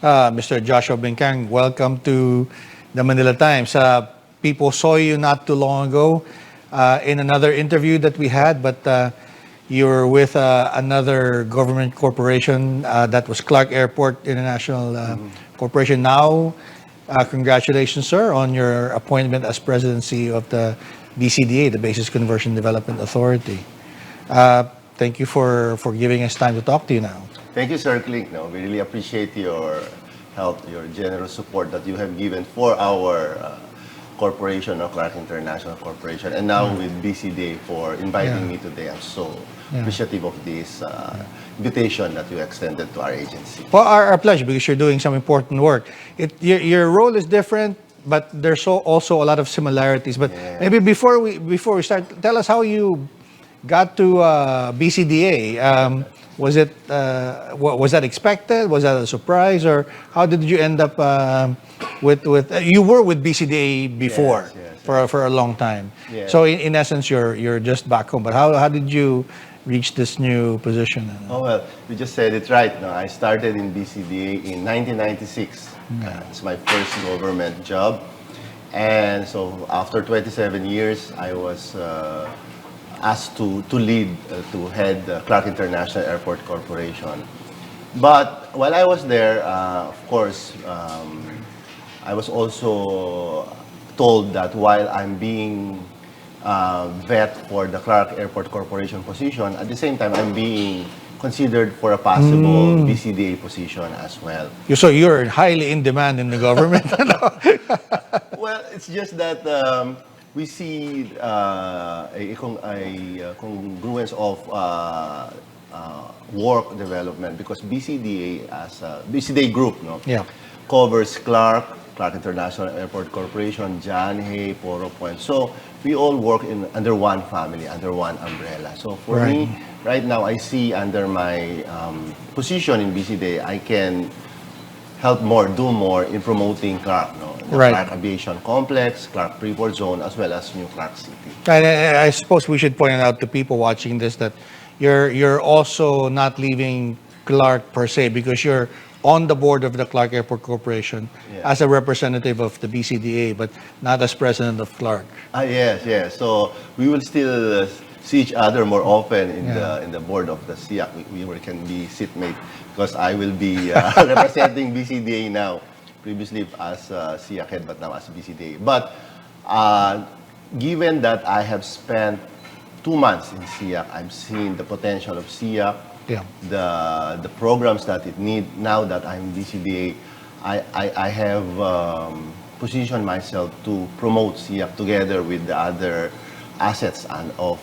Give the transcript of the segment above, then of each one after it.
Mr. Joshua Bingcang, welcome to the Manila Times. People saw you not too long ago in another interview that we had, but you're with another government corporation that was Clark Airport International Corporation. Now, congratulations, sir, on your appointment as President and CEO of the BCDA, the Basis Conversion Development Authority. Thank you for giving us time to talk to you now. Thank you, Sir Klink. No, we really appreciate your help, your generous support that you have given for our corporation, Clark International Corporation, and now with BCDA for inviting me today. I'm so appreciative of this invitation that you extended to our agency. Well, our pleasure, because you're doing some important work. Your role is different, but there's also a lot of similarities. But maybe before we start, tell us how you got to BCDA. Was that expected? Was that a surprise, or how did you end up with? You were with BCDA before for a long time. Yes. So in essence, you're just back home. But how did you reach this new position? Oh well, you just said it right. No, I started in BCDA in 1996. It's my first government job, and so after 27 years, I was asked to lead, to head Clark International Airport Corporation. But while I was there, of course, I was also told that while I'm being vet for the Clark Airport Corporation position, at the same time, I'm being considered for a possible BCDA position as well. So you're highly in demand in the government. Well, it's just that we see a congruence of work development, because BCDA as a BCDA group covers Clark International Airport Corporation, John Hay, Poro Point. So we all work under one family, under one umbrella. So for me, right now, I see under my position in BCDA, I can help more, do more in promoting Clark, the Clark Aviation Complex, Clark Freeport Zone, as well as New Clark City. And I suppose we should point out to people watching this that you're also not leaving Clark per se, because you're on the board of the Clark Airport Corporation as a representative of the BCDA, but not as president of Clark. Yes. So we will still see each other more often in the board of the SIAC. We can be seatmate, because I will be representing BCDA now, previously as SIAC head, but now as BCDA. But given that I have spent 2 months in SIAC, I'm seeing the potential of SIAC, the programs that it needs. Now that I'm BCDA, I have positioned myself to promote SIAC together with the other assets of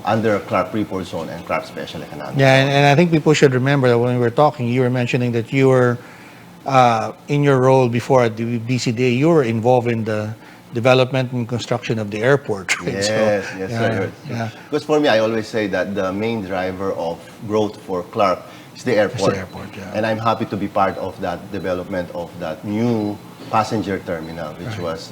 under Clark Freeport Zone and Clark Special Economic Zone. And I think people should remember that when we were talking, you were mentioning that you were, in your role before at the BCDA, you were involved in the development and construction of the airport. Right? Yes, sir. Because for me, I always say that the main driver of growth for Clark is the airport. And I'm happy to be part of that development of that new passenger terminal, which was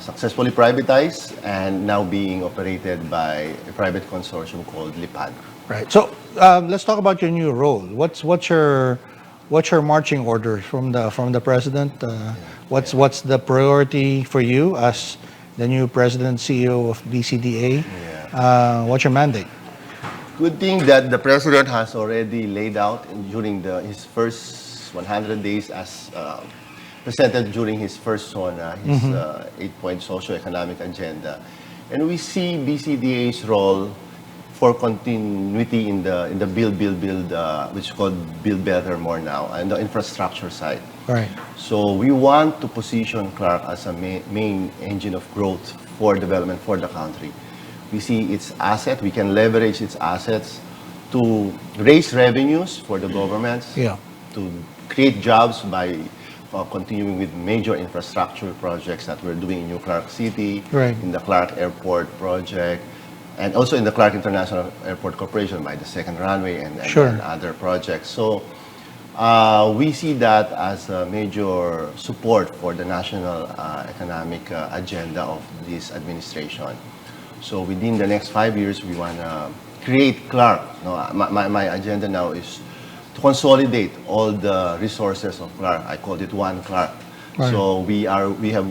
successfully privatized and now being operated by a private consortium called Lipad. Right. So let's talk about your new role. What's your marching orders from the president? What's the priority for you as the new president CEO of BCDA? What's your mandate? Good thing that the president has already laid out during his first 100 days as presented during his first SONA, his 8-point socio-economic agenda. And we see BCDA's role for continuity in the build, which is called Build Better More now, and the infrastructure side. Right. So we want to position Clark as a main engine of growth for development for the country. We see its asset, we can leverage its assets to raise revenues for the governments, to create jobs by continuing with major infrastructure projects that we're doing in New Clark City, in the Clark Airport project, and also in the Clark International Airport Corporation by the second runway and other projects. So we see that as a major support for the national economic agenda of this administration. So within the next 5 years, we want to create Clark. No, my agenda now is to consolidate all the resources of Clark. I called it One Clark. Right. So we have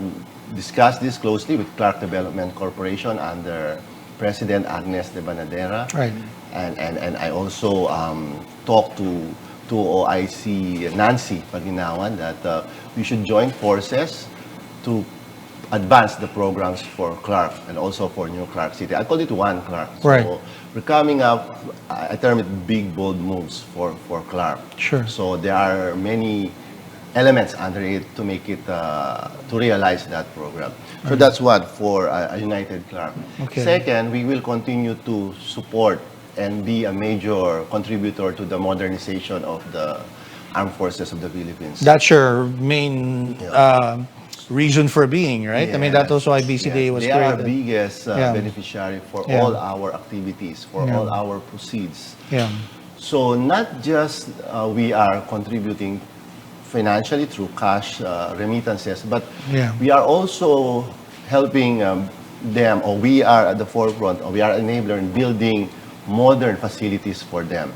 discussed this closely with Clark Development Corporation under President Agnes de Banadera. Right. And I also talked to OIC Nancy Paginawan that we should join forces to advance the programs for Clark and also for New Clark City. I call it One Clark. Right. So we're coming up, I term it big, bold moves for Clark. Sure. So there are many elements under it to make it, to realize that program. So that's what for a United Clark. Okay. Second, we will continue to support and be a major contributor to the modernization of the armed forces of the Philippines. That's your main reason for being, right? I mean, that's also why BCDA was They are our created. biggest Yeah. beneficiary for Yeah. all our activities, for Yeah. all our proceeds. Yeah. So not just we are contributing financially through cash remittances, but Yeah. we are also helping them, or we are at the forefront, or we are an enabler in building modern facilities for them.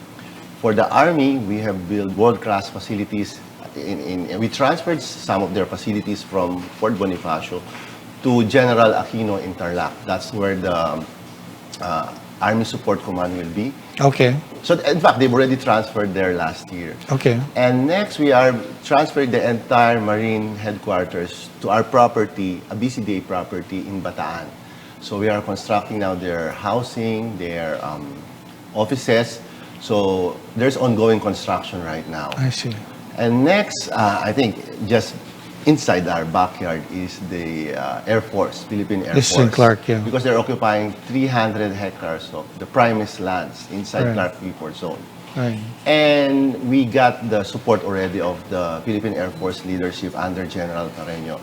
For the Army, we have built world-class facilities. We transferred some of their facilities from Fort Bonifacio to General Aquino in Tarlac. That's where the Army Support Command will be. Okay. So in fact, they've already transferred there last year. Okay. And next, we are transferring the entire Marine headquarters to our property, a BCDA property in Bataan. So we are constructing now their housing, their offices. So there's ongoing construction right now. I see. And next, I think just inside our backyard is the Air Force, Philippine Air This is Force. in Clark, yeah. Because they're occupying 300 hectares of the primest lands inside Right. Clark Freeport Zone. Right. And we got the support already of the Philippine Air Force leadership under General Carreño.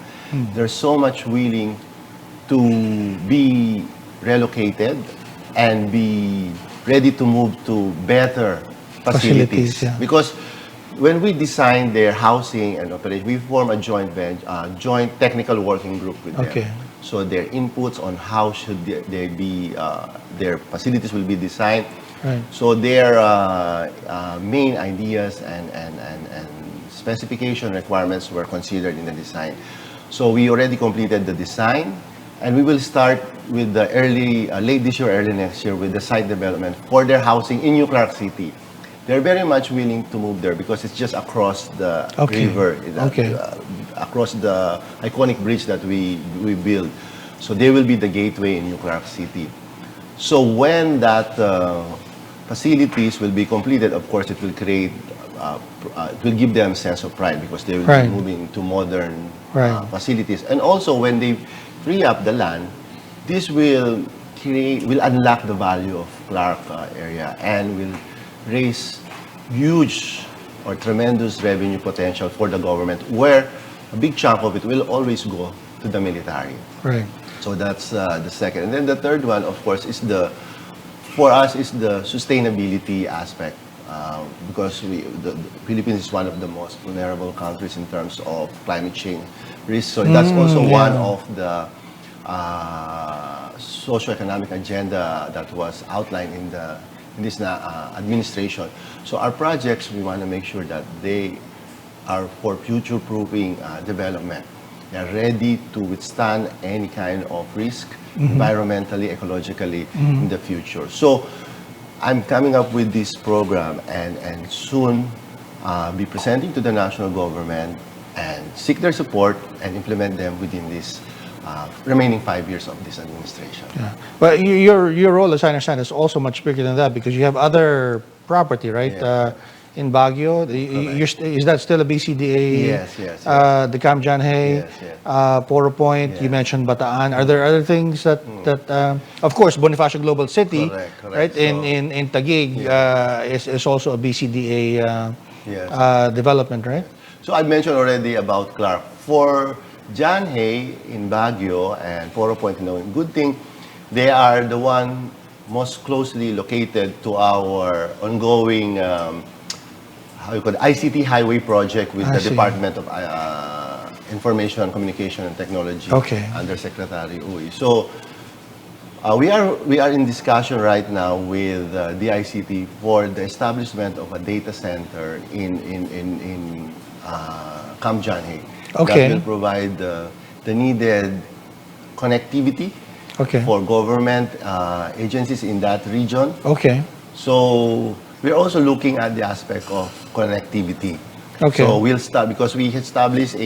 They're so much willing to be relocated and be ready to move to better facilities. Yeah. Because when we design their housing and operation, we form a joint technical working group with them. Okay. So their inputs on how should they be, their facilities will be designed. Right. So their main ideas and specification requirements were considered in the design. So we already completed the design, and we will start with the late this year, early next year, with the site development for their housing in New Clark City. They're very much willing to move there because it's just across the Okay. river, Okay. across the iconic bridge that we built. So they will be the gateway in New Clark City. So when that facilities will be completed, of course, it will create, it will give them a sense of pride because they will Right. be moving to modern Right. facilities. And also when they free up the land, this will unlock the value of Clark area and will raise huge or tremendous revenue potential for the government, where a big chunk of it will always go to the military. Right. So that's the second. And then the third one, of course, for us is the sustainability aspect. Because the Philippines is one of the most vulnerable countries in terms of climate change risk. So that's also one of the socio-economic agenda that was outlined in this administration. So our projects, we want to make sure that they are for future-proofing development. They are ready to withstand any kind of risk, environmentally, ecologically, in the future. So I'm coming up with this program and soon be presenting to the national government and seek their support and implement them within this remaining 5 years of this administration. Yeah. But your role, as I understand, is also much bigger than that because you have other property, right? Yeah. In Baguio, is that still a BCDA? Yes. The Camp John Hay, Yes. Poro Point. You mentioned Bataan. Are there other things that of course, Bonifacio Global City, Correct. right? So, in Taguig is also a BCDA Yes. development, right? So I mentioned already about Clark. For John Hay in Baguio and Poro Point, good thing they are the one most closely located to our ongoing ICT highway project with I the see. Department of Information, Communication and Technology Okay. under Secretary Uy. So We are in discussion right now with DICT for the establishment of a data center in Camp John Hay Okay. that will provide the needed connectivity Okay. for government agencies in that region. Okay. So we're also looking at the aspect of connectivity. Okay. So we'll start because we established a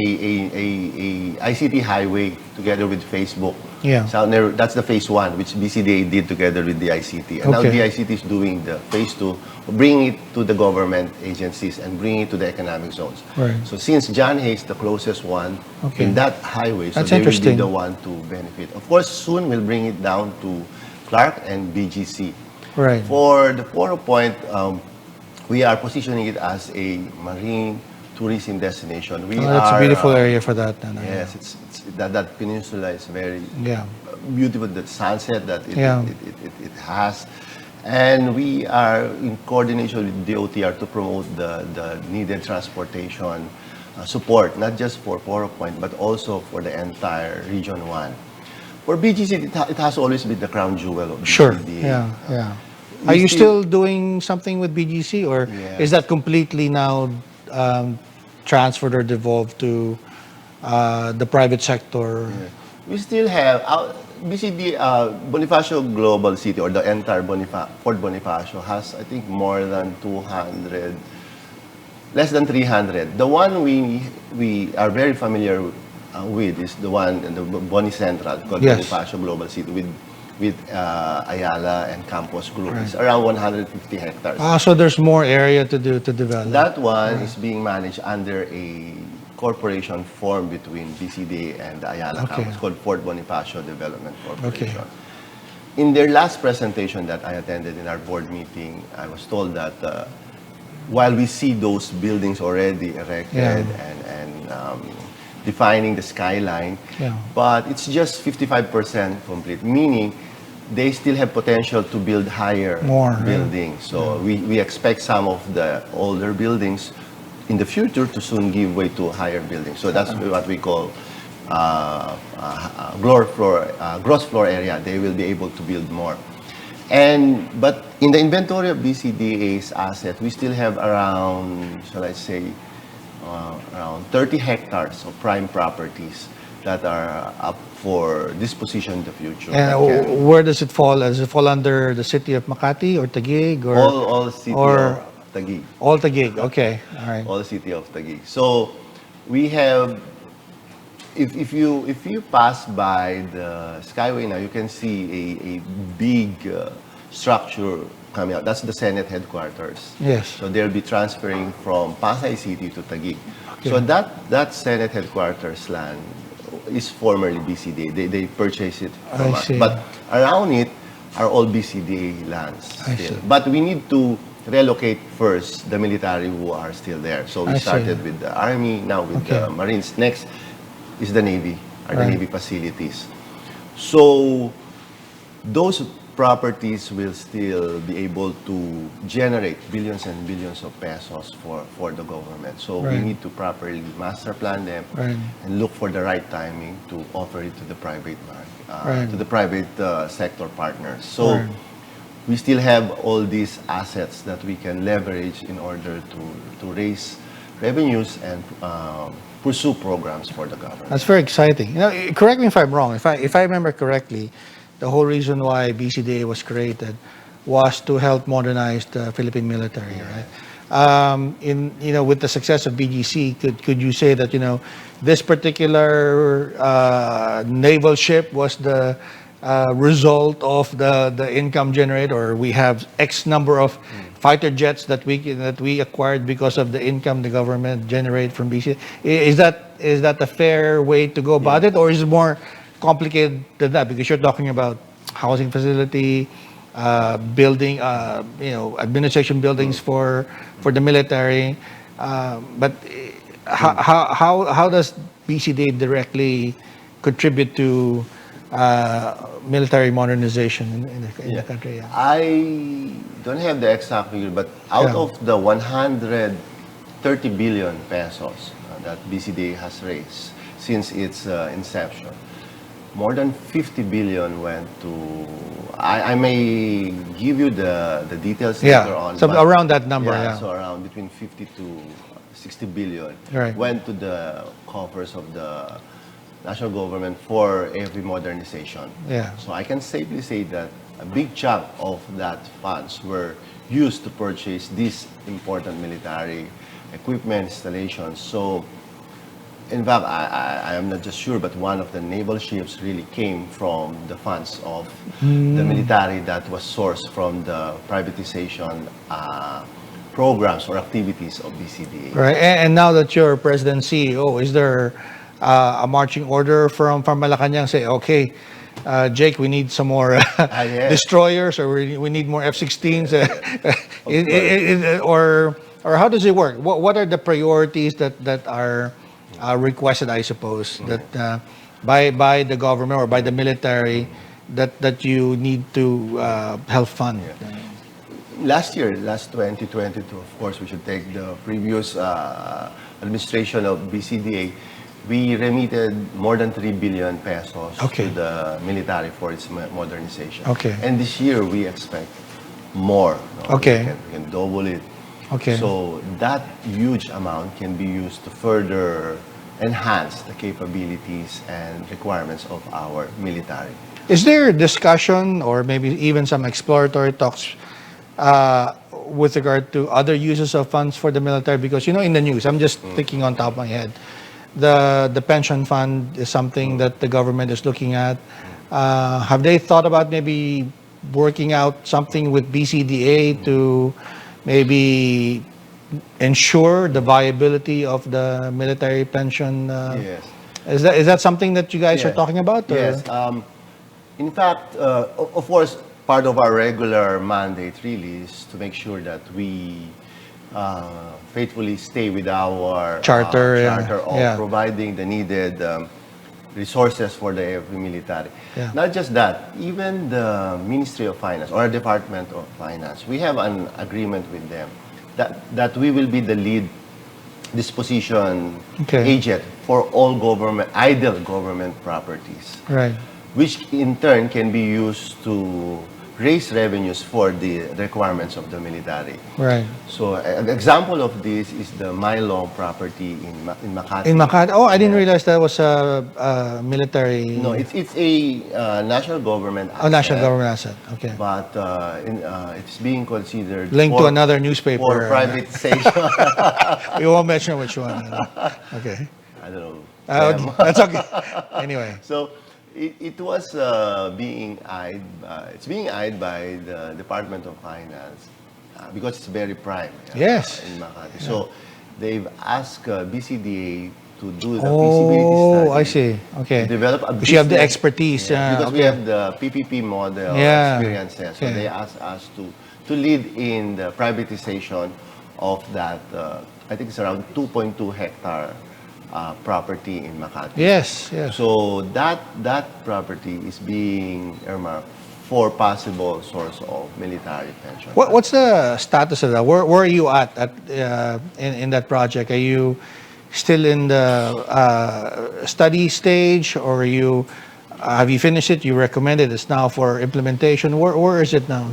ICT highway together with Facebook. Yeah. So that's the phase one, which BCDA did together with the ICT. And now Okay. the ICT is doing the phase two, bringing it to the government agencies and bringing it to the economic zones. Right. So since John Hay is the closest one Okay. in that highway, so That's they will interesting. be the one to benefit. Of course, soon we'll bring it down to Clark and BGC. Right. For the Poro Point, we are positioning it as a marine tourism destination. That's a beautiful area for that. Then, Yes, it's that peninsula is very Yeah. beautiful. The sunset that Yeah. it has, and we are in coordination with DOTR to promote the needed transportation support, not just for Poro Point but also for the entire Region 1. For BGC, it has always been the crown jewel of Sure. BCDA. Yeah. Yeah. We Are you still- still doing something with BGC, or Yes. is that completely now transferred or devolved to the private sector? We still have BCD Bonifacio Global City, or the entire Port Bonifacio, has I think more than 200, less than 300. The one we are very familiar with is the one in the Boni Central called Yes. Bonifacio Global City with Ayala and Campos Group. Right. It's around 150 hectares. So there's more area to develop. That one is being managed under a corporation formed between BCDA and the Ayala Okay. campus called Port Bonifacio Development Corporation. Okay. In their last presentation that I attended in our board meeting, I was told that while we see those buildings already erected and defining the skyline, Yeah. but it's just 55% complete, meaning they still have potential to build higher More, yeah. buildings. So we expect some of the older buildings in the future to soon give way to higher buildings. So that's what we call gross floor area. They will be able to build more. But in the inventory of BCDA's asset, we still have around, shall I say, around 30 hectares of prime properties that are up for disposition in the future. And that can- where does it fall? Does it fall under the city of Makati or Taguig, or all city or- of Taguig. all Taguig? Okay, all right. All city of Taguig. So we have, if you pass by the Skyway now, you can see a big structure coming out. That's the Senate headquarters. Yes. So they'll be transferring from Pasay City to Taguig. Okay. So that Senate headquarters land is formerly BCDA. They purchased it from I us. see. But around it are all BCDA lands I still. see. But we need to relocate first the military who are still there. So we I see. started with the Army, now with Okay. the Marines. Next is the Navy, the Right. Navy facilities. So those properties will still be able to generate billions and billions of pesos for the government. So we Right. need to properly master plan them Right. and look for the right timing to offer it to the private market, Right. to the private sector partners. So Right. we still have all these assets that we can leverage in order to raise revenues and pursue programs for the government. That's very exciting. Correct me if I'm wrong. If I remember correctly, the whole reason why BCDA was created was to help modernize the Philippine military, right? With the success of BGC, could you say that this particular naval ship was the result of the income generated, or we have X number of fighter jets that we acquired because of the income the government generated from BCDA? Is that a fair way to go about it, or is it more complicated than that, because you're talking about housing facility, building, administration buildings for the military. But how does BCDA directly contribute to military modernization in the country? Yeah. I don't have the exact figure, but out Yeah. of the 130 billion pesos that BCDA has raised since its inception, more than 50 billion went to, I may give you the details later on. So but around that number, yeah. So around between 50 to 60 billion Right. went to the coffers of the national government for every modernization. Yeah. So I can safely say that a big chunk of that funds were used to purchase these important military equipment installations. So in fact, I am not just sure, but one of the naval ships really came from the funds of the military that was sourced from the privatization programs or activities of BCDA. Right. And now that you're president CEO, is there a marching order from Malacanang say, okay, Jake, we need some more Yes. destroyers, or we need more F-16s, or how does it work? What are the priorities that are requested, I suppose, that by the government or by the military that you need to help fund? Last year, last 2022, of course, we should take the previous administration of BCDA. We remitted more than 3 billion pesos Okay. to the military for its modernization. Okay. And this year, we expect more. No? Okay. We can double it. Okay. So that huge amount can be used to further enhance the capabilities and requirements of our military. Is there discussion or maybe even some exploratory talks with regard to other uses of funds for the military? Because, in the news, I'm just thinking on top of my head, the pension fund is something that the government is looking at. Have they thought about maybe working out something with BCDA to maybe ensure the viability of the military pension? Yes. Is that something that you guys are Yes. talking about? Or? Yes. In fact, of course, part of our regular mandate really is to make sure that we faithfully stay with our Charter, charter of yeah. providing the needed resources for the every military. Yeah. Not just that, even the Ministry of Finance or Department of Finance, we have an agreement with them that we will be the lead disposition Okay. agent for all idle government properties, Right. which in turn can be used to raise revenues for the requirements of the military. Right. So an example of this is the Mylong property in Makati. In Makati. Oh, I didn't realize that was a military. No, it's a national government asset. national government asset. Okay. But it's being considered Linked to for- another newspaper. for privatization. We won't mention which one. Okay. I don't know. That's okay. Anyway. So it was being eyed. It's being eyed by the Department of Finance because it's very prime. Yes. In Makati. So they've asked BCDA to do the feasibility study. Oh, I see. Okay. To develop a Because you have the business- expertise. because we okay. have the PPP model Yeah. experience there. So Okay. they asked us to lead in the privatization of that. I think it's around 2.2 hectare property in Makati. Yes. Yes. So that property is being earmarked for possible source of military pension. What's the status of that? Where are you at in that project? Are you still in the study stage, or have you finished it? You recommend it. It's now for implementation. Where is it now?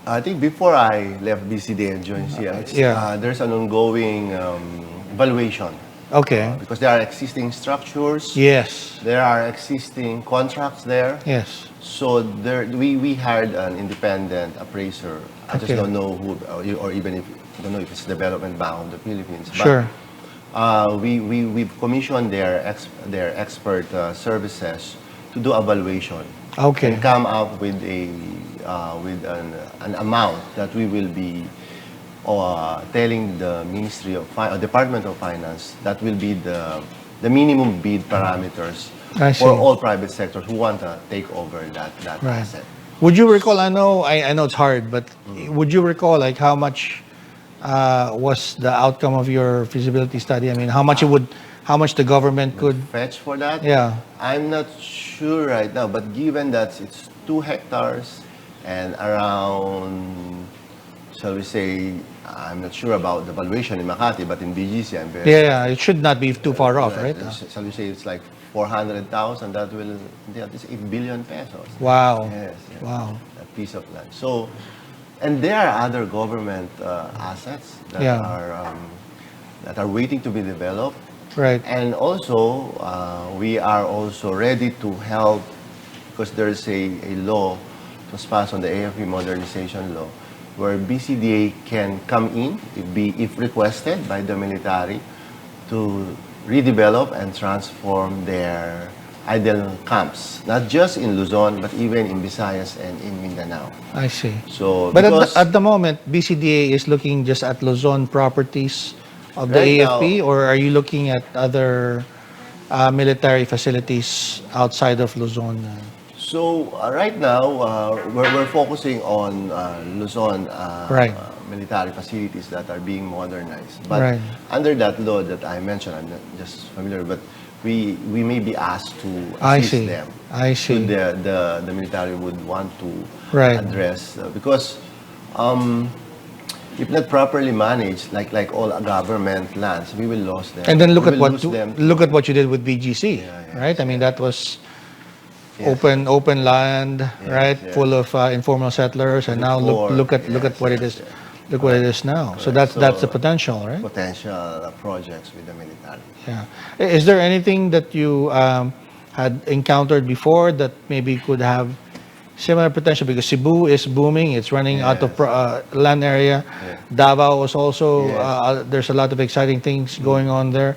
I think before I left BCD and joined CIX, Yeah. there's an ongoing evaluation. Okay. Because there are existing structures, Yes. there are existing contracts there. Yes. So we hired an independent appraiser. I just Okay. don't know who, or even if I don't know if it's Development Bank of the Philippines. But, Sure. we've commissioned their expert services to do evaluation Okay. and come up with an amount that we will be telling the Department of Finance that will be the minimum bid parameters I see. for all private sectors who want to take over that Right. asset. Would you recall? I know it's hard, but would you recall like how much was the outcome of your feasibility study? I mean, how much the government could? Fetch for that? Yeah. I'm not sure right now, but given that it's 2 hectares and around, shall we say, I'm not sure about the valuation in Makati, but in BGC I'm very Yeah, it should not be too far off, right? Shall we say it's like 400,000, that will, that is 8 billion pesos. Wow. Yes, yes. Wow. A piece of land. So, and there are other government assets that Yeah. are waiting to be developed. Right. And also, we are also ready to help because there's a law that was passed on the AFP modernization law where BCDA can come in if requested by the military to redevelop and transform their idle camps, not just in Luzon, but even in Visayas and in Mindanao. I see. So, But because at the moment, BCDA is looking just at Luzon properties of the Right AFP, now- or are you looking at other military facilities outside of Luzon? So right now, we're focusing on Luzon Right. Military facilities that are being modernized. But Right. under that law that I mentioned, I'm not just familiar, but we may be asked to I assist see. them. I see. Should the military would want to Right. address because if not properly managed, like all government lands, we will lose them. And then look We at will what lose them to- look at what you did with BGC, Yeah, yes, right? I mean, that was Yes. open land, right, yes. full of informal settlers, and now look at Yes, what it yes, is. yes. Look what it is now. So Correct. that's the So- potential, right? potential projects with the military. Yeah. Is there anything that you had encountered before that maybe could have similar potential? Because Cebu is booming; it's running out of land area. Yeah. Davao is also Yes. there's a lot of exciting things going on there.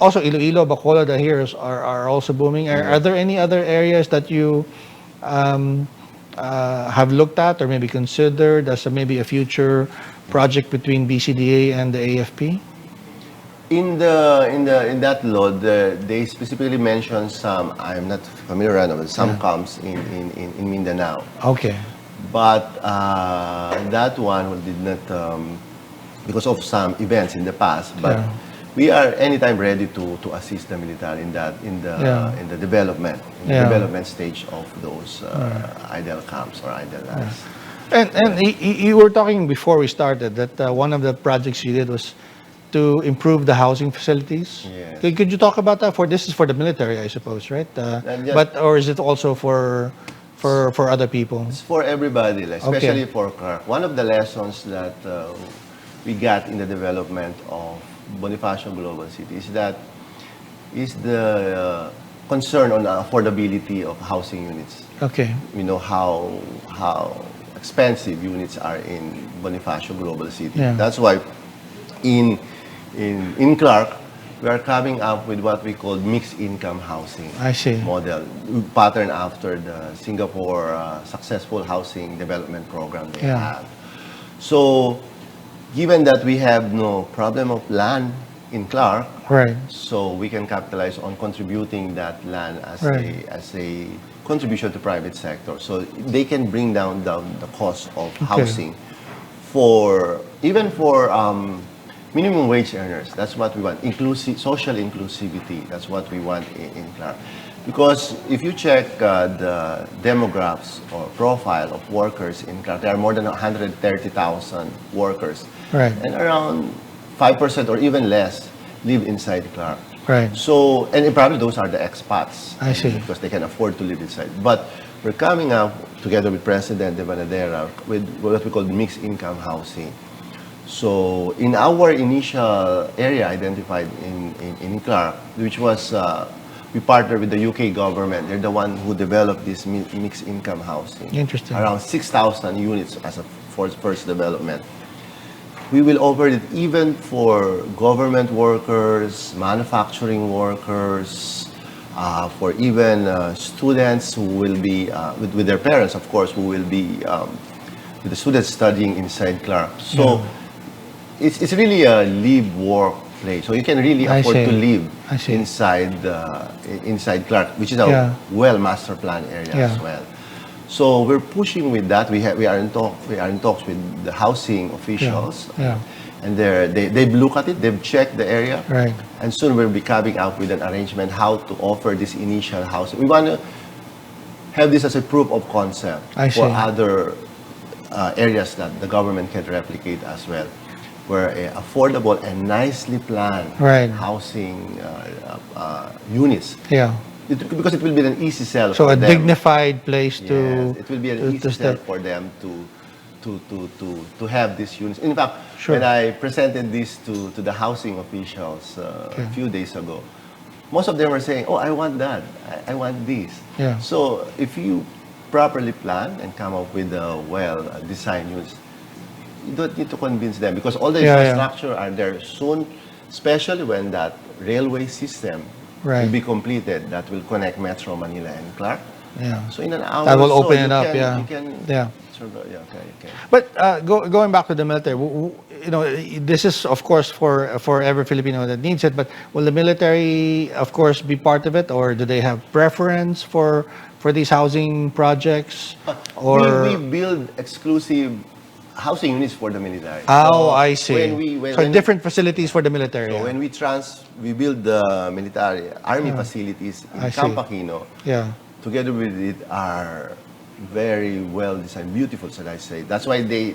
Also, Iloilo, Bacolod, I hear are also booming. Are there any other areas that you have looked at or maybe considered as maybe a future project between BCDA and the AFP? In that law, they specifically mention some. I'm not familiar with some camps in Mindanao, Okay. but that one did not because of some events in the past. But Yeah. we are anytime ready to assist the military in the development development stage of those idle camps or idle lands. And you were talking before we started that one of the projects you did was to improve the housing facilities. Yes. Could you talk about that? This is for the military, I suppose, right? yes. But or is it also for other people? It's for everybody, like, especially for Clark. One of the lessons that we got in the development of Bonifacio Global City is the concern on the affordability of housing units. Okay. You know how expensive units are in Bonifacio Global City. Yeah. That's why in Clark we are coming up with what we call mixed income housing I see. model, patterned after the Singapore successful housing development program they Yeah. have. So, given that we have no problem of land in Clark, Right. so we can capitalize on contributing that land as Right. a contribution to private sector. So they can bring down the cost of housing for minimum wage earners. That's what we want. Social inclusivity. That's what we want in Clark. Because if you check the demographics or profile of workers in Clark, there are more than 130,000 workers. Right. And around 5% or even less live inside Clark. Right. So, and probably those are the expats. I see. Because they can afford to live inside. But we're coming up together with President De Banadera with what we call mixed income housing. So, in our initial area identified in Clark, which was, we partnered with the UK government. They're the one who developed this mixed income housing. Interesting. Around 6,000 units as a first development. We will offer it even for government workers, manufacturing workers, for even students who will be, with their parents, of course, who will be, with the students studying inside Clark. So it's really a live-work place. So you can really I afford see. to live I see. inside Clark, which is a well master plan area as well. So we're pushing with that. We are in talks with the housing officials. Yeah. And they've looked at it, they've checked the area. Right. And soon we'll be coming up with an arrangement how to offer this initial housing. We want to have this as a proof of concept I for see. other areas that the government can replicate as well. where affordable and nicely planned Right. housing units. Yeah. Because it will be an easy sell So for a them. dignified place to Yes, it will be an easy sell stay. for them to have these units. In fact, Sure. when I presented this to the housing officials Okay. a few days ago, most of them were saying, "Oh, I want that. I want this." Yeah. So if you properly plan and come up with a well-designed units, you don't need to convince them because all the Yeah, yeah. infrastructure are there soon, especially when that railway system Right. will be completed that will connect Metro Manila and Clark. Yeah. So in an hour That will or so, open it you up, can, yeah. You can Yeah. yeah, okay. But going back to the military, this is of course for every Filipino that needs it. But will the military, of course, be part of it, or do they have preference for these housing projects? Or we build exclusive housing units for the military. oh, So I see. So different facilities for the military. So Yeah. when we build the military army facilities I in see. Camp Aquino, Yeah. together with it are very well designed, beautiful, should I say. That's why they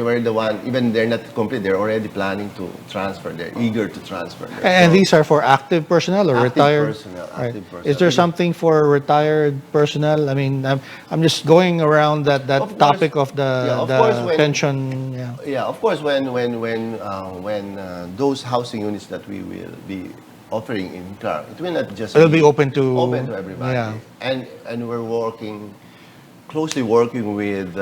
were the one, even they're not complete, they're already planning to transfer. They're eager to transfer. And So, these are for active personnel or active retired? personnel, Right. active personnel. Is there something for retired personnel? I mean, I'm just going around that Of course. topic of Yeah, of the course, when- pension. Yeah. Yeah, of course, when those housing units that we will be offering in Clark, it will not just It'll be open to everybody. Yeah. And we're closely working with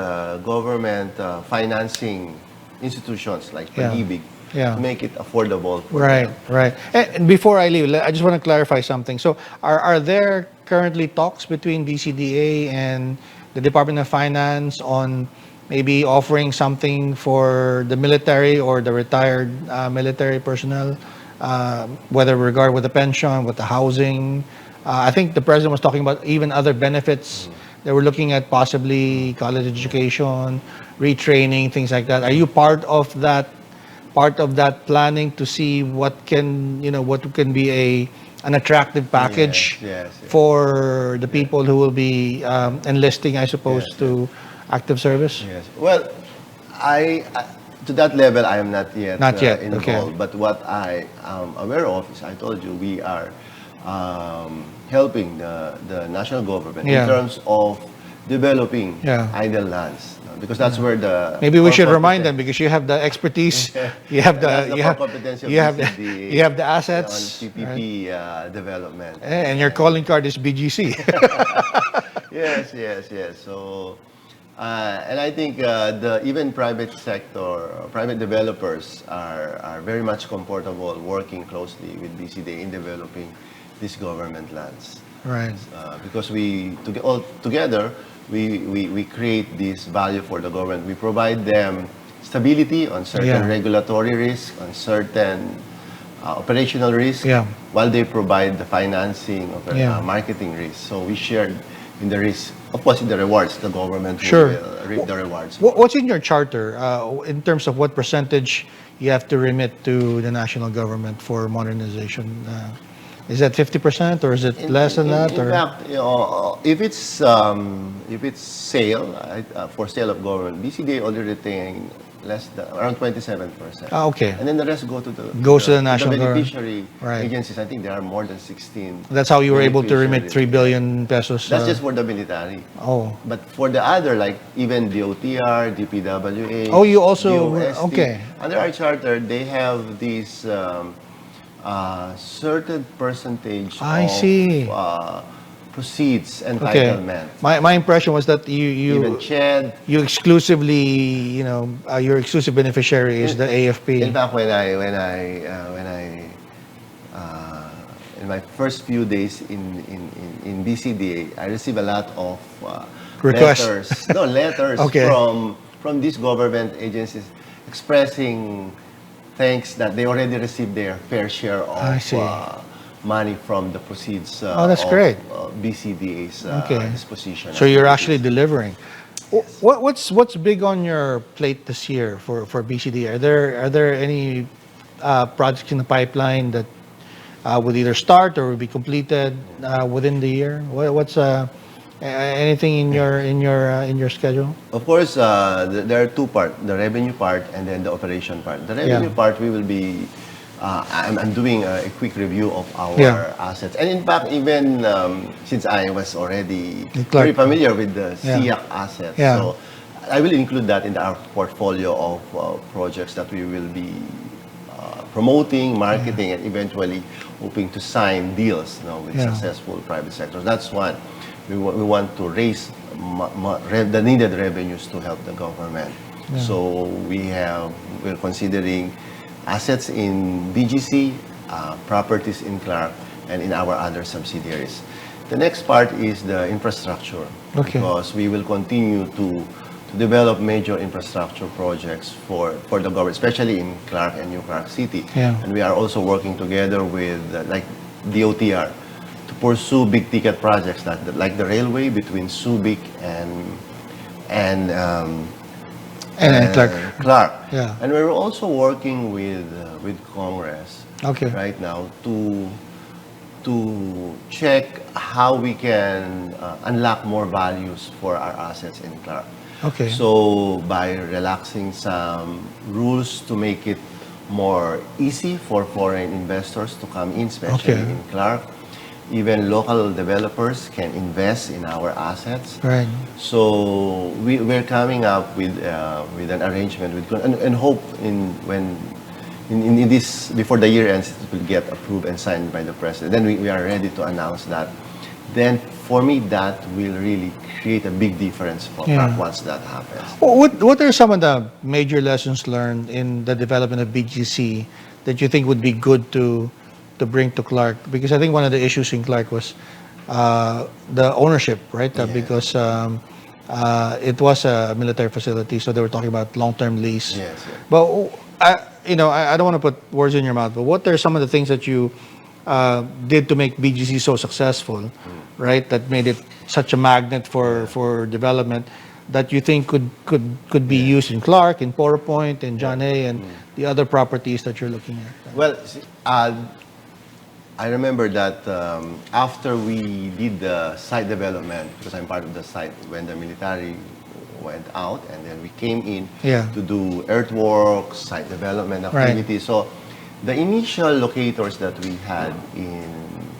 government financing institutions like Yeah. Pag-ibig Yeah. to make it affordable for Right, them. right. And before I leave, I just want to clarify something. So, are there currently talks between BCDA and the Department of Finance on maybe offering something for the military or the retired military personnel, whether regard with the pension, with the housing? I think the president was talking about even other benefits. They were looking at possibly college education, retraining, things like that. Are you part of that? Part of that planning to see what can be an attractive package Yes. for the people who will be enlisting, I suppose, Yes, to active service. Yes. Well, I to that level I am not yet, Not yet, involved. okay. But what I am aware of is I told you we are helping the national government Yeah. in terms of developing Yeah. idle lands, no? Because that's where the Maybe we should core remind them competen- because you have the expertise, you have That's the the core competency of you have BCDA you have the assets, on PPP development. and your calling card is BGC. Yes. So, and I think the even private sector, private developers are very much comfortable working closely with BCDA in developing these government lands. Right. Because all together, we create this value for the government. We provide them stability on certain Yeah. regulatory risk, on certain operational risk, Yeah. while they provide the financing of Yeah. marketing risk. So we share in the risk, of course, in the rewards. The government Sure. will reap the rewards. What's in your charter in terms of what percentage you have to remit to the national government for modernization? Is that 50% or is it less than that? In Or fact, if it's sale for sale of government, BCDA already retain around 27%. Okay. And then the rest go to Goes to the national government. beneficiary Right. agencies. I think there are more than 16. That's how you were able to remit beneficiaries. 3 billion pesos. That's just for the military. Oh. But for the other, like even DOTR, DPWA, Oh, you also- DOST, okay. under our charter, they have this certain percentage I of see. proceeds Okay. entitlement. My impression was that Even CHED. you exclusively, your exclusive beneficiary is the AFP. In fact, in my first few days in BCDA, I received a lot of Requests. letters. No, letters Okay. from these government agencies expressing thanks that they already received their fair share I see. of money from the proceeds Oh, that's of great. BCDA's Okay. disposition. So you're actually delivering. What's big on your plate this year for BCD? Are there any projects in the pipeline that would either start or would be completed within the year? Anything in your schedule? Of course, there are two parts, the revenue part and then the operation part. The revenue Yeah. part, we will be, I'm doing a quick review of our Yeah. assets. And in fact, even since I was already In Clark. very familiar with the Yeah. SIAC assets, Yeah. so I will include that in our portfolio of projects that we will be promoting, marketing, and eventually hoping to sign deals, with Yeah. successful private sectors. That's one. We want to raise the needed revenues to help the government. So we're considering assets in BGC, properties in Clark, and in our other subsidiaries. The next part is the infrastructure, Okay. because we will continue to develop major infrastructure projects for the government, especially in Clark and New Clark City. Yeah. And we are also working together with like DOTR to pursue big ticket projects like the railway between Subic and Clark. Clark. Yeah. And we're also working with Congress Okay. right now to check how we can unlock more values for our assets in Clark. Okay. So by relaxing some rules to make it more easy for foreign investors to come in, especially Okay. in Clark, even local developers can invest in our assets. Right. So we're coming up with an arrangement and hope in this before the year ends it will get approved and signed by the president. Then we are ready to announce that. Then for me that will really create a big difference for Clark once that happens. What are some of the major lessons learned in the development of BGC that you think would be good to bring to Clark? Because I think one of the issues in Clark was the ownership, right? Because it was a military facility, so they were talking about long-term lease. Yes. But I don't want to put words in your mouth, but what are some of the things that you did to make BGC so successful, right? That made it such a magnet for development that you think could be used in Clark, in Poro Point, in John A, and the other properties that you're looking at. Well, I remember that after we did the site development, because I'm part of the site when the military went out, and then we came in to do earthworks, site development activities. So the initial locators that we had in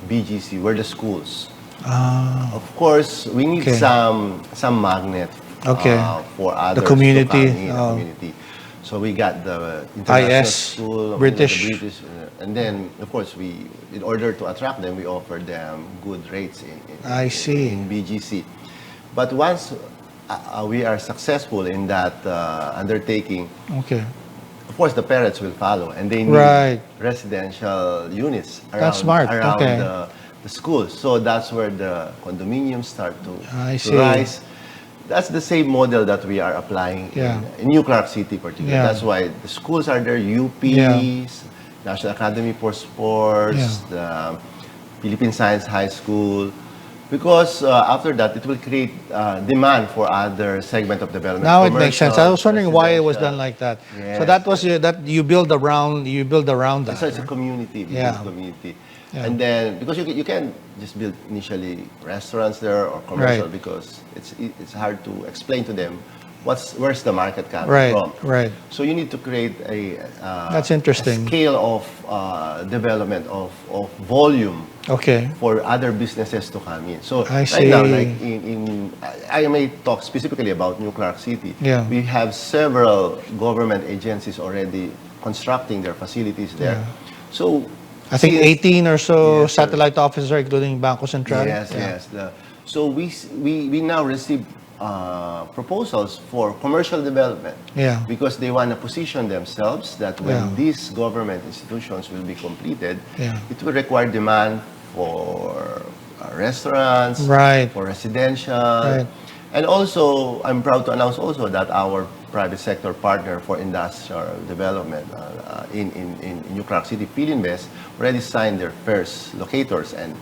BGC were the schools. Of course, we need some magnet for others the community. to come in, the community. So we got the international IS, school, British. the British, and then of course in order to attract them, we offered them good rates in BGC. But once we are successful in that undertaking, of course the parents will follow, and they need residential units around the schools. So that's where the condominiums start to rise. That's the same model that we are applying in New Clark City particularly. That's why the schools are there, UPs, National Academy for Sports, the Philippine Science High School, because after that it will create demand for other segment of development. Now it makes sense. I was wondering why it was done like that. So that was that you build around that. So it's a community, community. And then because you can just build initially restaurants there or commercial because it's hard to explain to them where's the market coming from. Right. So you need to create that's interesting. A scale of development of volume for other businesses to come in. So right now, like I may talk specifically about New Clark City. We have several government agencies already constructing their facilities there. So I think 18 or so satellite offices, including Bangko Sentral. Yes. So we now receive proposals for commercial development because they want to position themselves that when these government institutions will be completed, it will require demand for restaurants, for residential. And also, I'm proud to announce also that our private sector partner for industrial development in New Clark City, Philinvest, already signed their first locators, and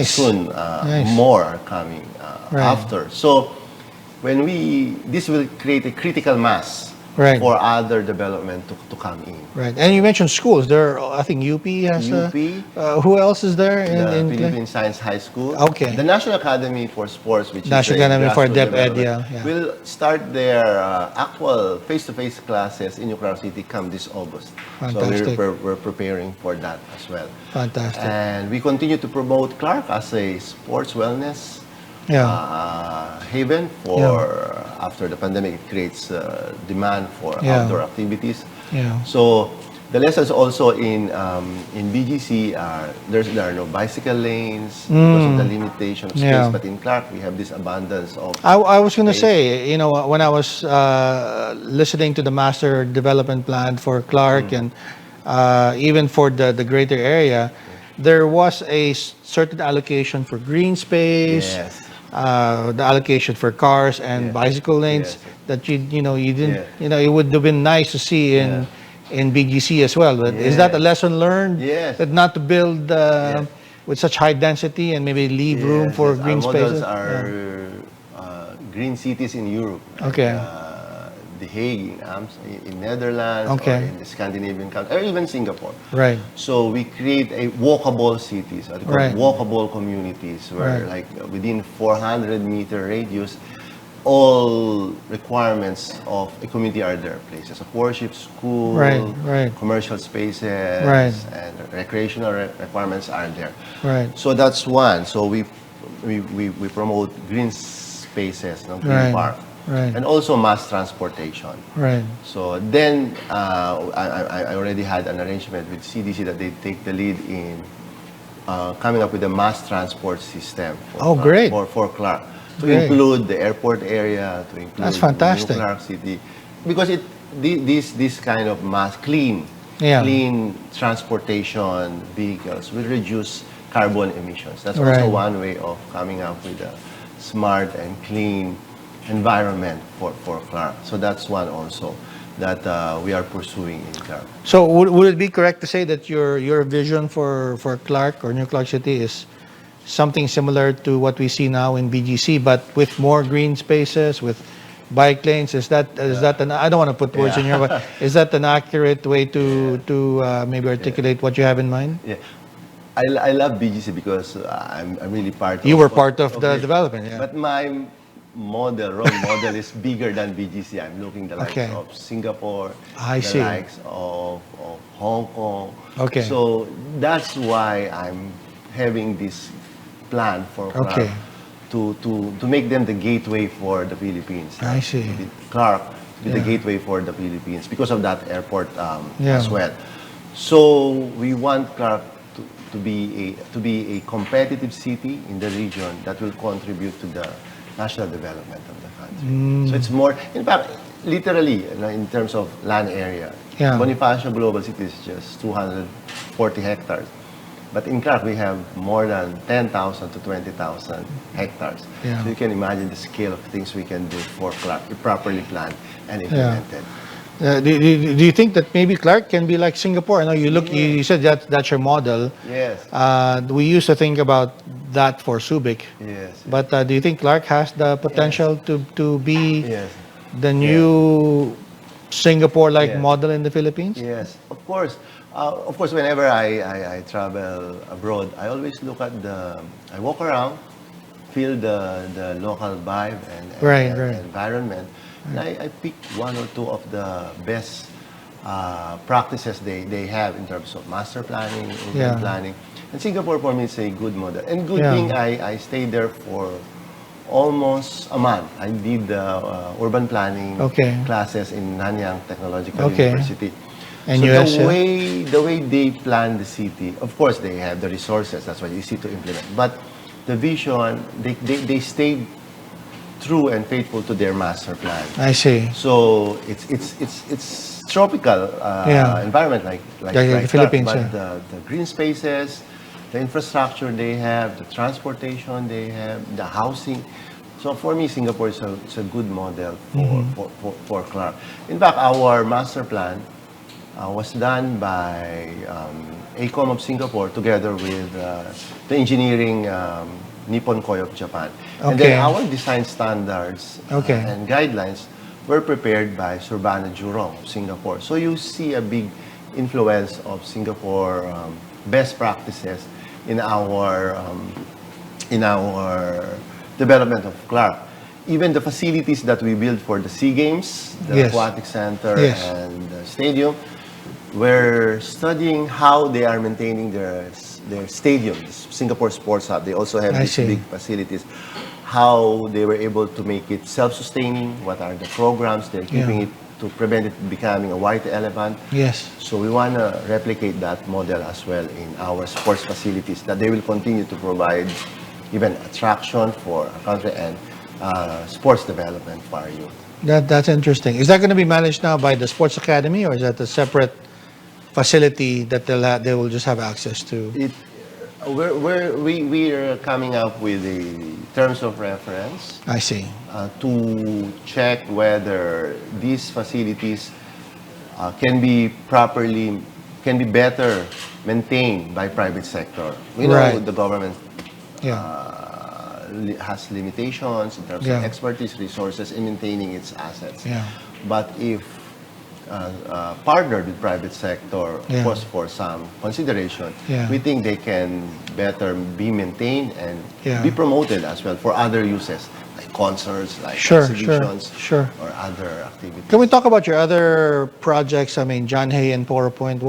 soon more are coming after. So when this will create a critical mass Right. for other development to come in. Right. And you mentioned schools. There, I think UP has UP, who else is there the in Philippine Science High School. Okay. The National Academy for Sports, which National is a Academy for grassroots DepEd, development, yeah. will start their actual face-to-face classes in New Clark City come this August. Fantastic. So we're preparing for that as well. Fantastic. And we continue to promote Clark as a sports wellness haven for after the pandemic. It creates demand for outdoor activities. Yeah. So the lessons also in BGC are there are no bicycle lanes because of the limitation of space. But in Clark, we have this abundance of. I was going to space. say, you know, when I was listening to the master development plan for Clark and even for the greater area, there was a certain allocation for green space. Yes. The allocation for cars and bicycle lanes that you didn't it would have been nice to see in BGC as well. But is that a lesson learned? Yes. That not to build with such high density and maybe leave room for green Our spaces? models are green cities in Europe. Okay. The Hague in Netherlands, or in the Scandinavian countries, or even Singapore. Right. So we create a walkable cities, or walkable communities, where like within 400-meter radius, all requirements of a community are there. Places of worship, school, commercial spaces, and recreational requirements are there. Right. So that's one. So we promote green spaces, green park. Right. And also mass transportation. Right. So then I already had an arrangement with CDC that they take the lead in coming up with a mass transport system for Clark. To include the airport area, to include That's fantastic. New Clark City. Because this kind of clean transportation vehicles will reduce carbon emissions. That's also one way of coming up with a smart and clean environment for Clark. So that's one also that we are pursuing in Clark. So would it be correct to say that your vision for Clark or New Clark City is something similar to what we see now in BGC, but with more green spaces, with bike lanes? Is that I don't want to put words in your mouth. Is that an accurate way to maybe articulate what you have in mind? Yeah. I love BGC because I'm really part You were part of the development, yeah. But my role model is bigger than BGC. I'm looking the likes of Singapore, likes of Hong Kong. Okay. So that's why I'm having this plan for Clark to make them the gateway for the Philippines. I see. Clark to be the gateway for the Philippines because of that airport as well. So we want Clark to be a competitive city in the region that will contribute to the national development of the country. So it's more, in fact, literally, in terms of land area, Bonifacio Global City is just 240 hectares. But in Clark, we have more than 10,000 to 20,000 hectares. So you can imagine the scale of things we can do for Clark if properly planned and implemented. Do you think that maybe Clark can be like Singapore? I know you said that's your model. Yes. We used to think about that for Subic. Yes. But do you think Clark has the potential to be the new Singapore-like model in the Philippines? Yes, of course. Whenever I travel abroad, I always look at I walk around, feel the local vibe and environment. And I pick one or two of the best practices they have in terms of master planning, urban planning. And Singapore for me is a good model. And good thing I stayed there for almost a month. I did urban planning classes in Nanyang Technological University. And so the way they plan the city, of course they have the resources, that's why it's easy to implement. But the vision, they stayed true and faithful to their master plan. I see. So it's tropical environment like the Philippines. But the green spaces, the infrastructure they have, the transportation they have, the housing. So for me, Singapore is a good model for Clark. In fact, our master plan was done by AECOM of Singapore together with the engineering Nippon Koi of Japan. And then our design standards and guidelines were prepared by Surbana Jurong of Singapore. So you see a big influence of Singapore best practices in our development of Clark. Even the facilities that we built for the SEA Games, the Yes. aquatic center Yes. and the stadium, we're studying how they are maintaining their stadium, the Singapore Sports Hub. They also have I these see. big facilities. How they were able to make it self-sustaining, what are the programs they're keeping Yeah. it to prevent it becoming a white elephant. Yes. So we want to replicate that model as well in our sports facilities, that they will continue to provide even attraction for our country and sports development for our youth. That's interesting. Is that going to be managed now by the Sports Academy, or is that a separate facility that they will just have access to? We're coming up with the terms of reference I see. to check whether these facilities can be better maintained by private sector. We know Right. the government Yeah. has limitations in terms Yeah. of expertise, resources in maintaining its assets. Yeah. But if partnered with private sector, of Yeah. course, for some consideration, Yeah. we think they can better be maintained and Yeah. be promoted as well for other uses, like concerts, like Sure, exhibitions, sure. or other activities. Can we talk about your other projects? I mean, John Hay and PowerPoint.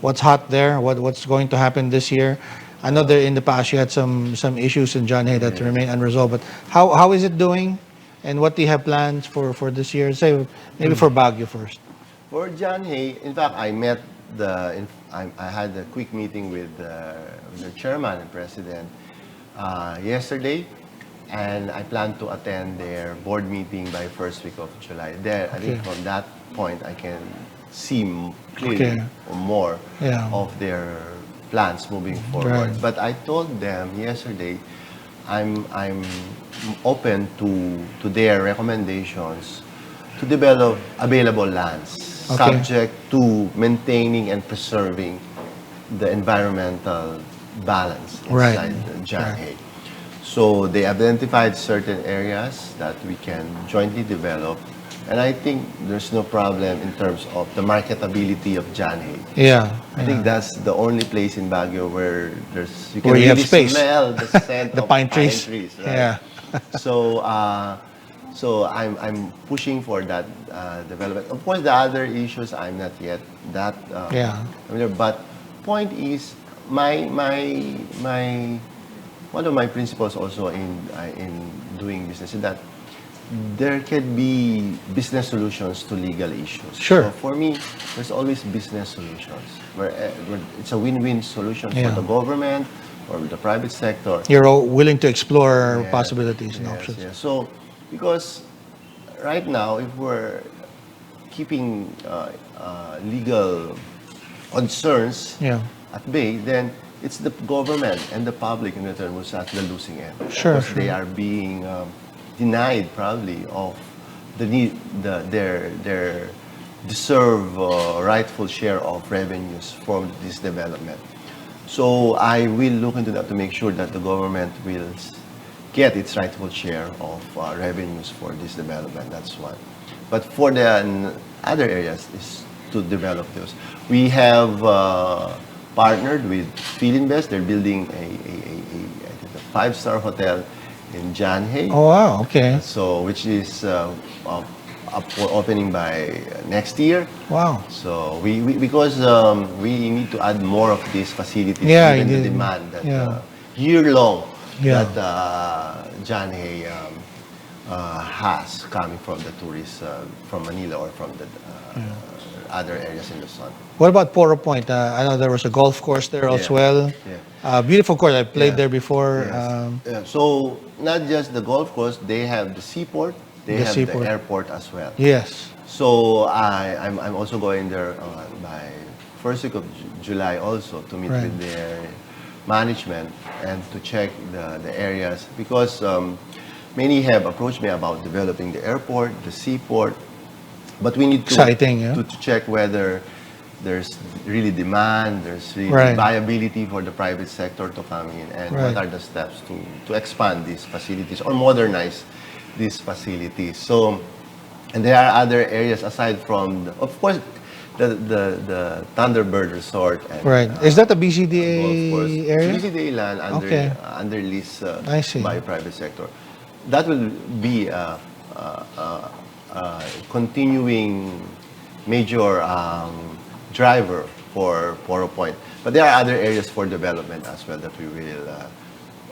What's hot there? What's going to happen this year? I know that in the past you had some issues in John Hay that remain unresolved. But how is it doing? And what do you have plans for this year? Say maybe for Baguio first. For John Hay, in fact, I had a quick meeting with the chairman and president yesterday, and I plan to attend their board meeting by first week of July. I think Okay. from that point, I can see clearly Okay. more Yeah. of their plans moving forward. Right. But I told them yesterday, I'm open to their recommendations to develop available lands, Okay. subject to maintaining and preserving the environmental balance Right. inside the John Right. Hay. So they identified certain areas that we can jointly develop, and I think there's no problem in terms of the marketability of John Hay. Yeah. I think that's the only place in Baguio where you can Where you have really space. smell the scent The of pine trees. right? Yeah. So I'm pushing for that development. Of course, the other issues I'm not yet that Yeah. familiar. But point is, my one of my principles also in doing business is that there can be business solutions to legal issues. Sure. So for me, there's always business solutions where it's a win-win solution Yeah. for the government or the private sector. You're all willing to explore Yeah. possibilities and Yes, options. yes. So, because right now, if we're keeping legal concerns Yeah. at bay, then it's the government and the public in return who's at the losing end. Sure, Because they sure. are being denied probably of their deserved rightful share of revenues from this development. So I will look into that to make sure that the government will get its rightful share of revenues for this development. That's one. But for the other areas is to develop those. We have partnered with Philinvest. They're building I think a 5-star hotel in John Hay. Oh wow. Okay. So which is up for opening by next year. Wow. So because we need to add more of these facilities Yeah, given the indeed. demand that Yeah. year long Yeah. that John Hay has coming from the tourists from Manila or from the other areas in Luzon. What about Poro Point? I know there was a golf course there as Yeah. well. Yeah. Beautiful course. I played Yeah. there before. Yes. So not just the golf course, they have the seaport, they The have seaport. the airport as well. Yes. So I'm also going there by first week of July also to meet Right. with their management and to check the areas because many have approached me about developing the airport, the seaport, but we need to Exciting, yeah. to check whether there's really demand, there's really Right. viability for the private sector to come in, and Right. what are the steps to expand these facilities or modernize these facilities. So, and there are other areas aside from, of course, the Thunderbird Resort and Right. Is that a golf course. BCDA area? BCDA land under Okay. under lease I see. by private sector. That will be a continuing major driver for Poro Point. But there are other areas for development as well that we will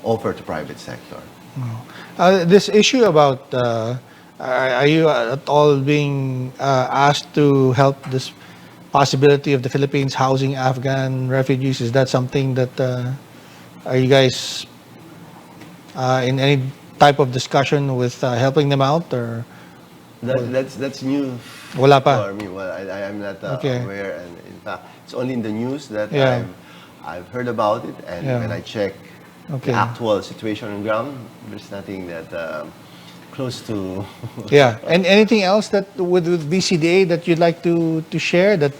offer to private sector. This issue about, are you at all being asked to help this possibility of the Philippines housing Afghan refugees? Is that something that, are you guys in any type of discussion with helping them out, or? That's new Wala pa. for me. Well, I am not Okay. aware, and in fact, it's only in the news that Yeah. I've heard about it, and Yeah. when I check Okay. the actual situation on ground, there's nothing that close to. Yeah. And anything else that with BCDA that you'd like to share, that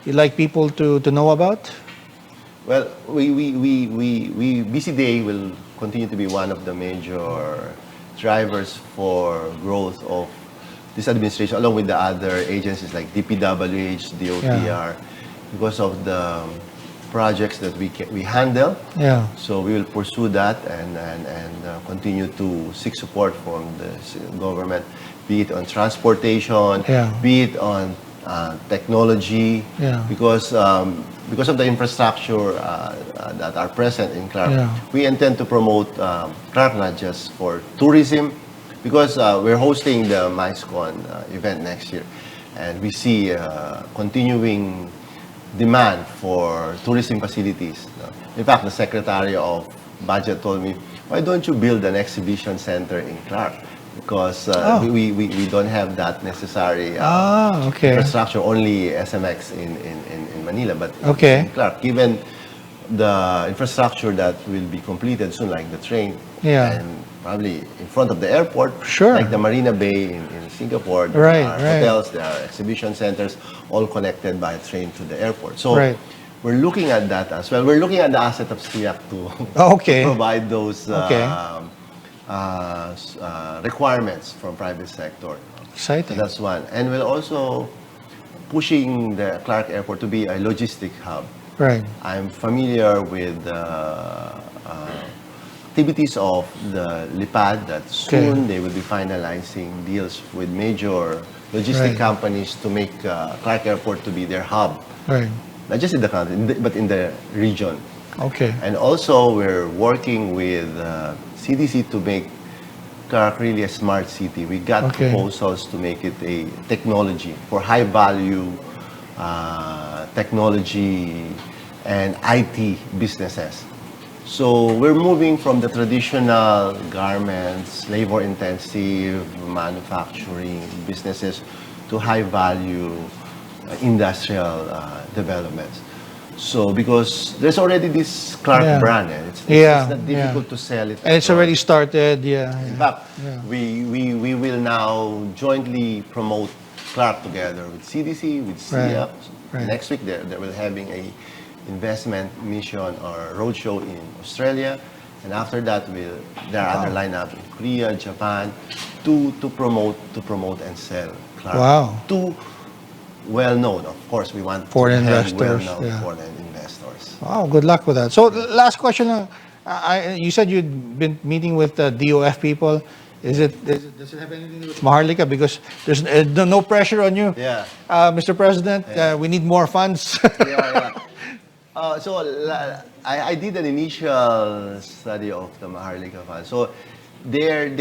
you'd like people to know about? Well, BCDA will continue to be one of the major drivers for growth of this administration, along with the other agencies like DPWH, DOTR, because of the projects that we handle. Yeah. So we will pursue that and continue to seek support from the government, be it on transportation, Yeah. be it on technology, Yeah. because of the infrastructure that are present in Clark, Yeah. we intend to promote Clark not just for tourism, because we're hosting the MICECON event next year, and we see continuing demand for tourism facilities. In fact, the Secretary of Budget told me, why don't you build an exhibition center in Clark? Because we don't have that necessary Okay. infrastructure, only SMX in Manila, but Okay. in Clark, given the infrastructure that will be completed soon, like the train, Yeah. and probably in front of the airport, Sure. like the Marina Bay in Singapore, there Right, are right. hotels, there are exhibition centers, all connected by train to the airport. So Right. we're looking at that as well. We're looking at the asset of SIAC to Okay. provide those Okay. requirements from private sector. Exciting. That's one. And we're also pushing the Clark Airport to be a logistic hub. Right. I'm familiar with activities of the LIPAD that soon they will be finalizing deals with major logistic Right. companies to make Clark Airport to be their hub, Right. not just in the country, but in the region. Okay. And also, we're working with CDC to make Clark really a smart city. We got Okay. proposals to make it a technology for high value technology and IT businesses. So we're moving from the traditional garments, labor-intensive manufacturing businesses to high-value industrial developments. So because there's already this Clark Yeah. brand, and it's not difficult to sell it. And it's abroad. already started. Yeah. In fact, Yeah. we will now jointly promote Clark together with CDC, with CF. Right. Next week, they will having a investment mission or roadshow in Australia, and after that, there are other lineup in Korea, Japan, to promote and sell Clark. Wow. To well-known, of course, we want Foreign to have investors, well-known yeah. foreign investors. Wow. Good luck with that. So last question. You said you'd been meeting with DOF people. Does it have anything to do with Maharlika? Because there's no pressure on you. Yeah. Mr. President, we need more funds. Yeah. I did an initial study of the Maharlika Fund. So they're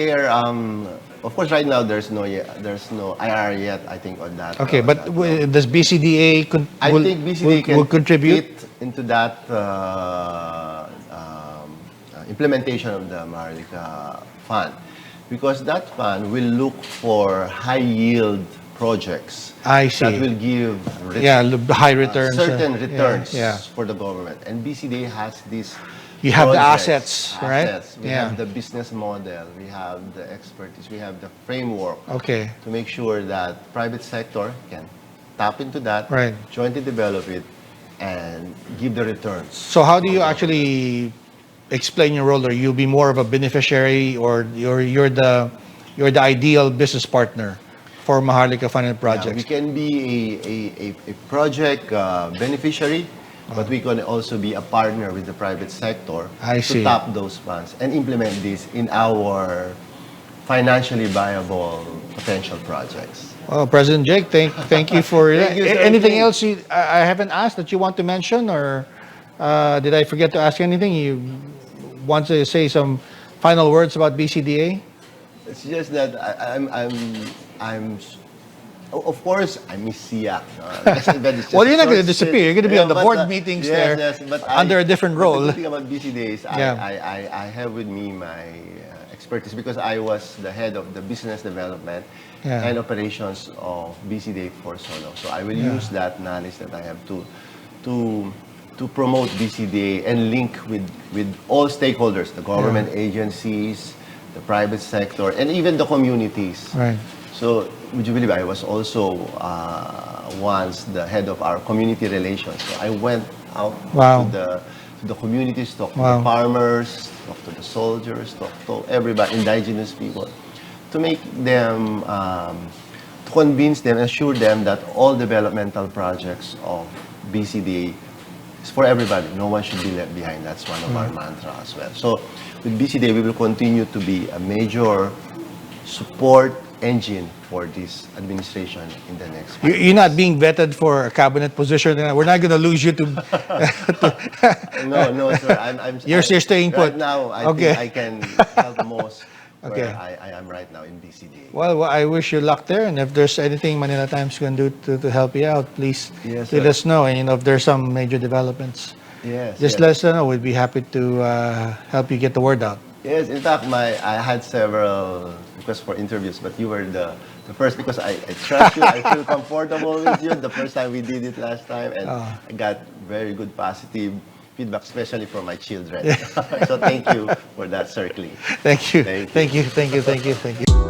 of course right now there's no IR yet, I think, on that. Okay, but does BCDA I think BCDA will contribute? fit into that implementation of the Maharlika Fund, because that fund will look for high yield projects I see. that will give High returns. certain returns Yeah. for the government. And BCDA has these You have the projects, assets, right? We Yeah. have the business model, we have the expertise, we have the framework Okay. to make sure that private sector can tap into that, Right. jointly develop it, and give the returns. So how do you actually explain your role? Or you'll be more of a beneficiary, or you're the you're the ideal business partner for Maharlika Fund and Yeah, Projects. we can be a project beneficiary, but we can also be a partner with the private sector I to see. tap those funds and implement this in our financially viable potential projects. Well, President Jake, thank you for Thank you, sir. anything else I haven't asked that you want to mention, or did I forget to ask anything? You want to say some final words about BCDA? It's just that I'm of course I miss SIAC. But it's just Well, you're not short going to disappear. You're going to be stint. on the But, board meetings yes, there yes, but under a different but role. The good thing about BCDA is Yeah. I have with me my expertise because I was the head of the business development Yeah. and operations of BCDA for so long. So I will use that knowledge that I have to promote BCDA and link with all stakeholders, the government agencies, the private sector, and even the communities. Right. So, would you believe I was also once the head of our community relations. So I went out Wow. to the communities, talk to Wow. the farmers, talk to the soldiers, talk to everybody, indigenous people, to make them, to convince them, assure them that all developmental projects of BCDA is for everybody. No one should be left behind. That's one of our mantra as well. So with BCDA, we will continue to be a major support engine for this administration in the next 5 You're not being vetted for a cabinet position. We're not going to lose you to. No, sir. You're staying put. Right now, I Okay. think I can help most Okay. where I am right now in BCDA. Well, I wish you luck there, and if there's anything Manila Times can do to help you out, please Yes, let sir. us know. And if there's some major developments, Yes. just yes. let us know. We'd be happy to help you get the word out. Yes, in fact, I had several requests for interviews, but you were the first because I trust you. I feel comfortable with you. The first time we did it last time, and I got very good positive feedback, especially from my children. So thank you for that circling. Thank you. Thank you. Thank you. Thank you. Thank you. Thank you.